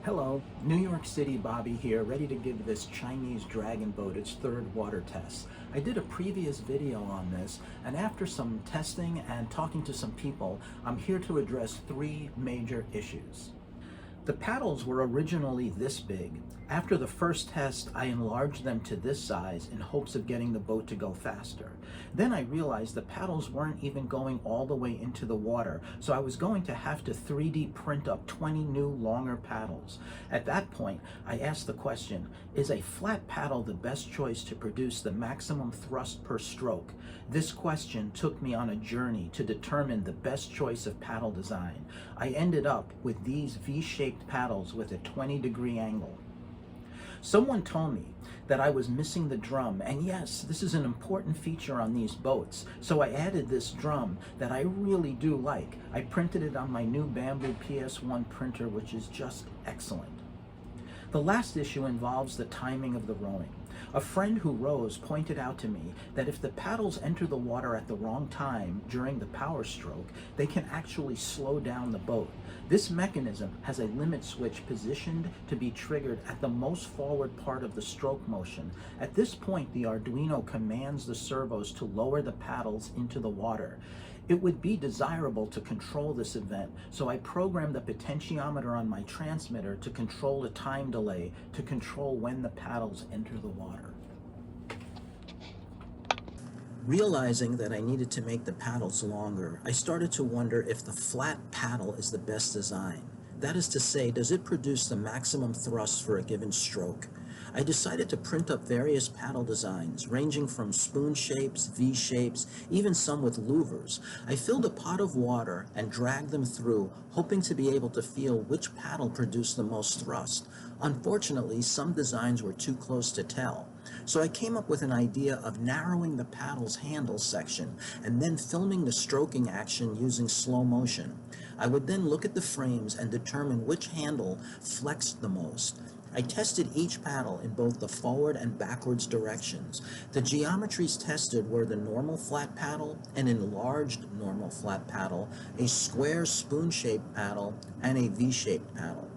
Hello, New York City Bobby here, ready to give this Chinese dragon boat its third water test. I did a previous video on this, and after some testing and talking to some people, I'm here to address three major issues. The paddles were originally this big. After the first test, I enlarged them to this size in hopes of getting the boat to go faster. Then I realized the paddles weren't even going all the way into the water, so I was going to have to 3D print up 20 new longer paddles. At that point, I asked the question, is a flat paddle the best choice to produce the maximum thrust per stroke? This question took me on a journey to determine the best choice of paddle design. I ended up with these V-shaped paddles with a 20-degree angle. Someone told me that I was missing the drum, and yes, this is an important feature on these boats, so I added this drum that I really do like. I printed it on my new Bamboo PS1 printer, which is just excellent. The last issue involves the timing of the rowing. A friend who rows pointed out to me that if the paddles enter the water at the wrong time during the power stroke, they can actually slow down the boat. This mechanism has a limit switch positioned to be triggered at the most forward part of the stroke motion. At this point, the Arduino commands the servos to lower the paddles into the water. It would be desirable to control this event, so I programmed the potentiometer on my transmitter to control a time delay to control when the paddles enter the water. Realizing that I needed to make the paddles longer, I started to wonder if the flat paddle is the best design. That is to say, does it produce the maximum thrust for a given stroke? I decided to print up various paddle designs, ranging from spoon shapes, V shapes, even some with louvers. I filled a pot of water and dragged them through, hoping to be able to feel which paddle produced the most thrust. Unfortunately, some designs were too close to tell. So I came up with an idea of narrowing the paddle's handle section and then filming the stroking action using slow motion. I would then look at the frames and determine which handle flexed the most. I tested each paddle in both the forward and backwards directions. The geometries tested were the normal flat paddle, an enlarged normal flat paddle, a square spoon-shaped paddle, and a V-shaped paddle.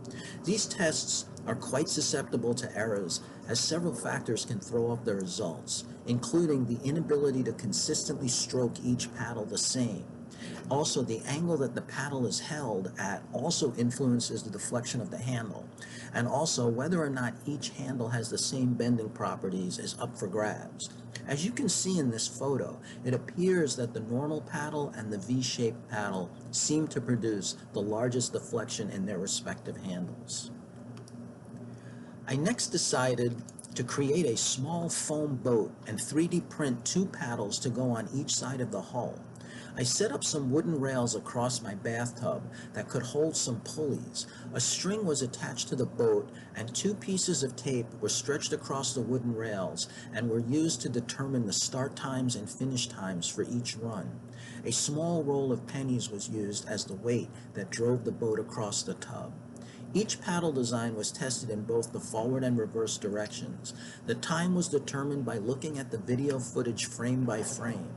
These tests are quite susceptible to errors, as several factors can throw off the results, including the inability to consistently stroke each paddle the same. Also, the angle that the paddle is held at also influences the deflection of the handle. And also, whether or not each handle has the same bending properties is up for grabs. As you can see in this photo, it appears that the normal paddle and the V-shaped paddle seem to produce the largest deflection in their respective handles. I next decided to create a small foam boat and 3D print two paddles to go on each side of the hull. I set up some wooden rails across my bathtub that could hold some pulleys. A string was attached to the boat, and two pieces of tape were stretched across the wooden rails and were used to determine the start times and finish times for each run. A small roll of pennies was used as the weight that drove the boat across the tub. Each paddle design was tested in both the forward and reverse directions. The time was determined by looking at the video footage frame by frame.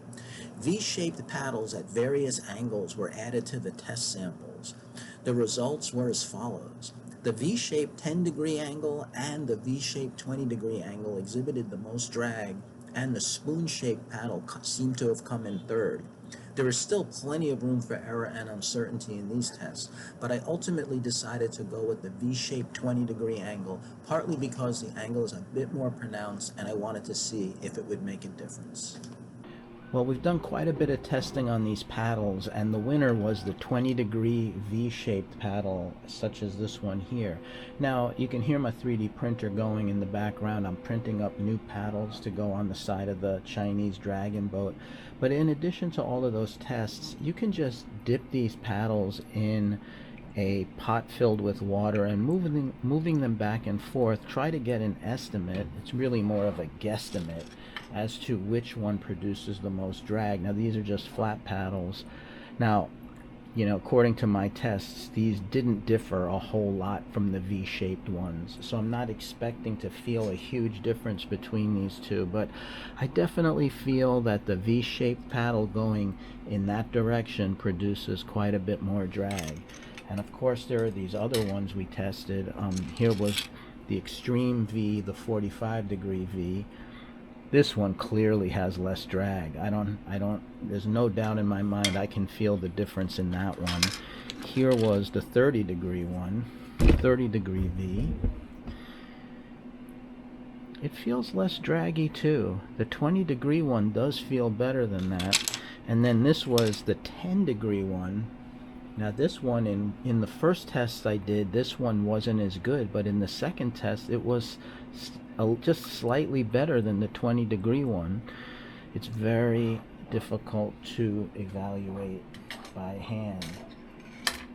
V-shaped paddles at various angles were added to the test samples. The results were as follows. The V-shaped 10-degree angle and the V-shaped 20-degree angle exhibited the most drag, and the spoon-shaped paddle seemed to have come in third. There is still plenty of room for error and uncertainty in these tests, but I ultimately decided to go with the V-shaped 20-degree angle, partly because the angle is a bit more pronounced and I wanted to see if it would make a difference. Well, we've done quite a bit of testing on these paddles, and the winner was the 20-degree V-shaped paddle, such as this one here. Now, you can hear my 3D printer going in the background. I'm printing up new paddles to go on the side of the Chinese dragon boat. But in addition to all of those tests, you can just dip these paddles in a pot filled with water and moving them back and forth. Try to get an estimate. It's really more of a guesstimate as to which one produces the most drag. Now, these are just flat paddles. Now, according to my tests, these didn't differ a whole lot from the V-shaped ones, so I'm not expecting to feel a huge difference between these two, but I definitely feel that the V-shaped paddle going in that direction produces quite a bit more drag. And of course there are these other ones we tested. Here was the extreme V, the 45-degree V. This one clearly has less drag. There's no doubt in my mind I can feel the difference in that one. Here was the 30-degree one, 30-degree V. It feels less draggy too. The 20-degree one does feel better than that. And then this was the 10-degree one. Now this one, in the first test I did, this one wasn't as good, but in the second test it was just slightly better than the 20-degree one. It's very difficult to evaluate by hand,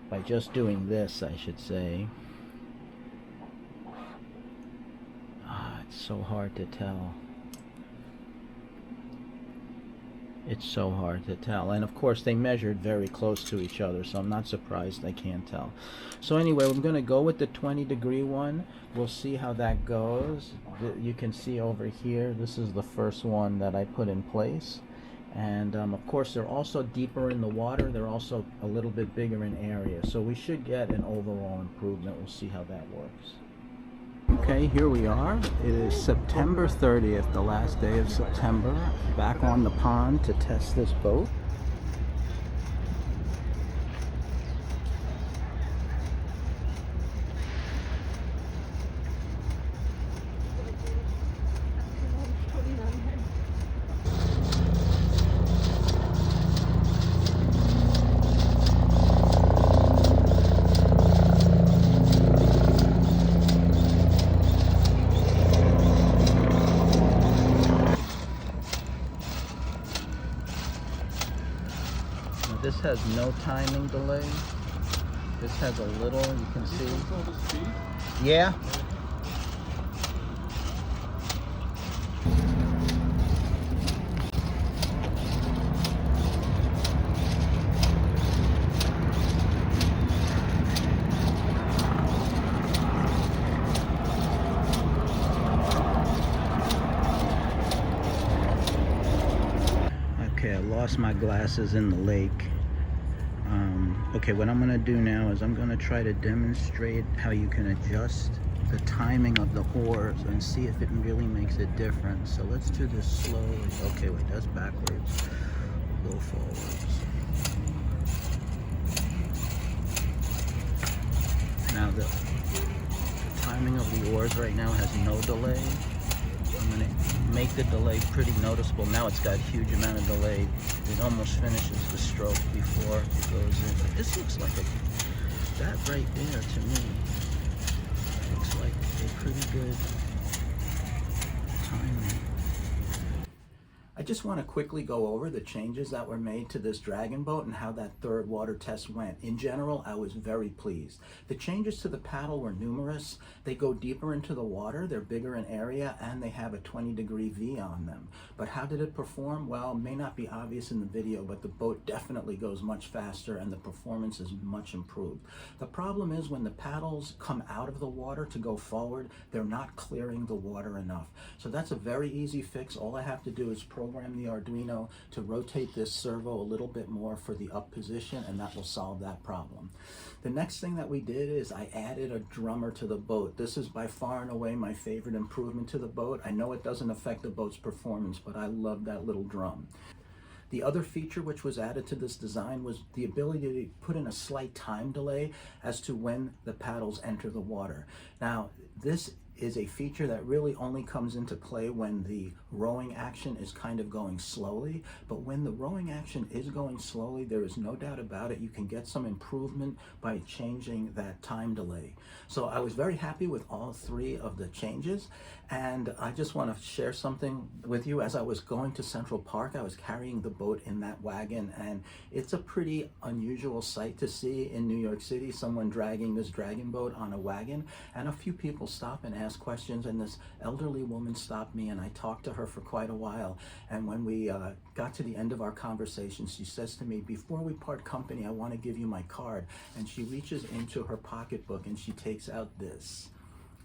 by just doing this, I should say. It's so hard to tell. It's so hard to tell. And of course they measured very close to each other, so I'm not surprised I can't tell. So anyway, I'm going to go with the 20-degree one. We'll see how that goes. You can see over here, this is the first one that I put in place. And of course they're also deeper in the water. They're also a little bit bigger in area. So we should get an overall improvement. We'll see how that works. Okay, here we are. It is September 30th, the last day of September, back on the pond to test this boat. This has no timing delay. This has a little, you can see. Yeah. Okay, I lost my glasses in the lake. Okay, what I'm gonna do now is I'm gonna try to demonstrate how you can adjust the timing of the oars and see if it really makes a difference. So let's do this slowly. Okay, wait, that's backwards. Go forwards. Now the timing of the oars right now has no delay. I'm gonna make the delay pretty noticeable. Now it's got a huge amount of delay. It almost finishes the stroke before it goes in. But this looks like that right there to me looks like a pretty good timing. I just want to quickly go over the changes that were made to this dragon boat and how that third water test went. In general, I was very pleased. The changes to the paddle were numerous. They go deeper into the water, they're bigger in area, and they have a 20-degree V on them. But how did it perform? Well, it may not be obvious in the video, but the boat definitely goes much faster and the performance is much improved. The problem is when the paddles come out of the water to go forward, they're not clearing the water enough. So that's a very easy fix. All I have to do is program the Arduino to rotate this servo a little bit more for the up position, and that will solve that problem. The next thing that we did is I added a drummer to the boat. This is by far and away my favorite improvement to the boat. I know it doesn't affect the boat's performance, but I love that little drum. The other feature which was added to this design was the ability to put in a slight time delay as to when the paddles enter the water. Now, this is a feature that really only comes into play when the rowing action is kind of going slowly. But when the rowing action is going slowly, there is no doubt about it, you can get some improvement by changing that time delay. So I was very happy with all three of the changes, and I just want to share something with you. As I was going to Central Park, I was carrying the boat in that wagon, and it's a pretty unusual sight to see in New York City, someone dragging this dragon boat on a wagon, and a few people stop and ask questions, and this elderly woman stopped me, and I talked to her for quite a while. And when we got to the end of our conversation, she says to me, "Before we part company, I want to give you my card." And she reaches into her pocketbook and she takes out this.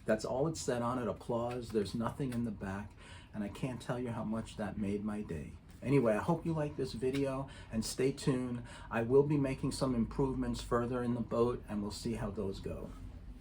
That's all it said on it, applause. There's nothing in the back, and I can't tell you how much that made my day. Anyway, I hope you like this video, and stay tuned. I will be making some improvements further in the boat, and we'll see how those go.